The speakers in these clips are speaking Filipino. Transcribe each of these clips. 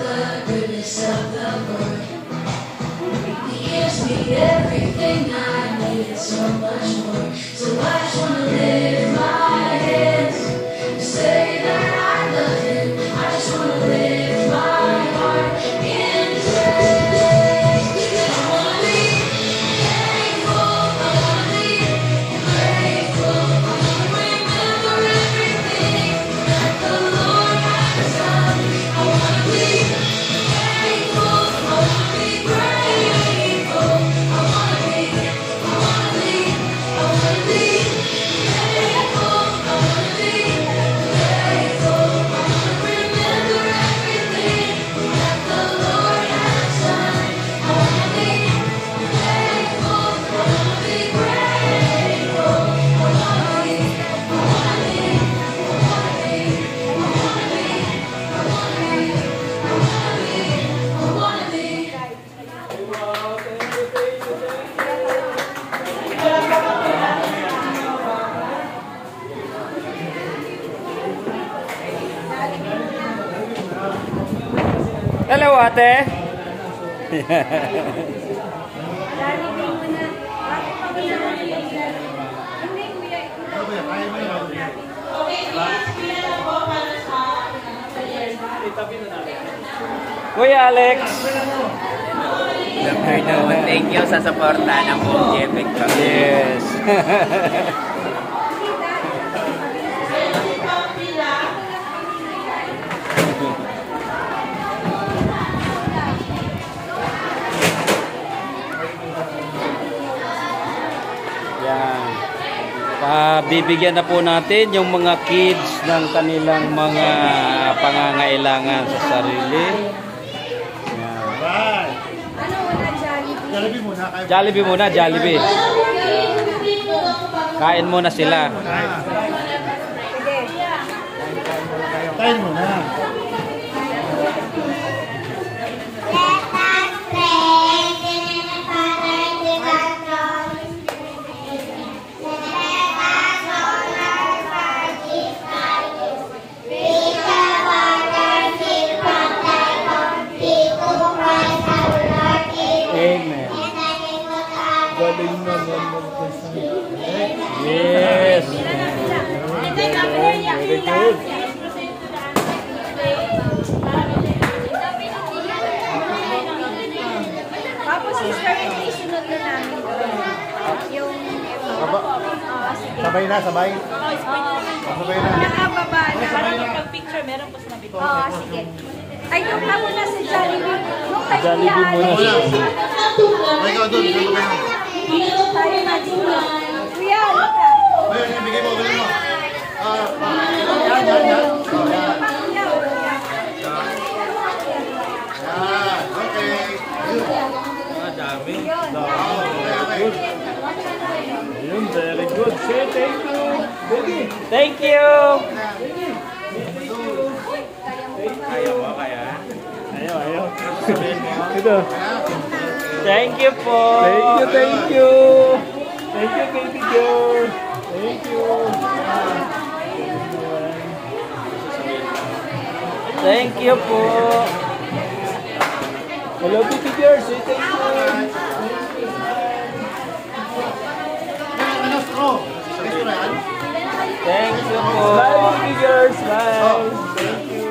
the goodness of the Lord. He gives me everything I need and so much more. So I just want to lift my hands and say that I love Him. I just want to lift my heart in praise. I want to be thankful. I want to be grateful. I want to remember everything that the Lord has done. I want to be thankful. I want to be grateful. I want to be thankful. I want to be grateful. I want to remember everything that the Lord has done. I want to be thankful. I want to be grateful. I want to be Hello, ate. Kuya Alex. Thank you sa suporta ng buong GFX. Yes. Yan. Bibigyan na po natin yung mga kids ng kanilang mga pangangailangan sa sarili. Yan. Jollibee muna. Jollibee muna, Jollibee. Kain muna sila. Kain muna. Amen. Galing naman mag-design. Yes. Very good. Tapos sister, isunod na namin yung Sabay na, sabay. Sabay na. nakababa na. Pag-picture, meron po sa nabito. Oo, sige. Ay, doon ka muna sa Jollibee. Doon kay Jollibee muna. Ay, ikaw doon. Ikaw doon. Tayo na dito. Kuya, halika. Ayun, bigay mo, bigay mo. Yan, yan, yan. Oh, yan. Yan, okay. Dami. Good. Ayun, very good. Say thank you. Thank you. Ayaw mo kaya? Ayaw. Ito. Thank you po. Thank you. Thank you, baby girl. Thank you. Thank you po. Hello, baby girl. Say thank you. Ano straw? Straw yan? Thank you po. Smile, baby girl. Smile. Thank you.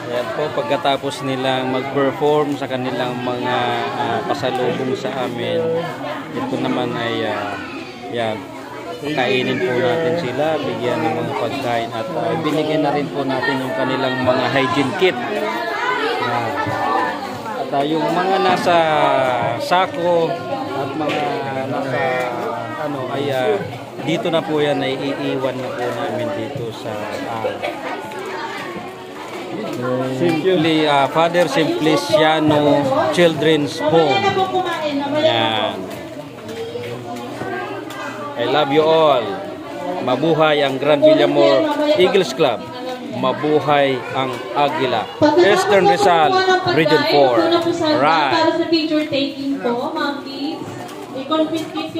Ayan po, pagkatapos nilang mag-perform sa kanilang mga pasalubong sa amin, ito naman ay yan, kainin po natin sila, bigyan ng mga pagkain at binigyan na rin po natin yung kanilang mga hygiene kit. At yung mga nasa sako at mga nasa ay dito na po yan ay iiwan na po namin dito sa Simply Father Simpliciano Children's Home. Yan. I love you all. Mabuhay ang Grand Villamor Eagles Club. Mabuhay ang Agila. Western Rizal, Region 4. Right. Para sa picture taking po, ma'am, please. I-confiscate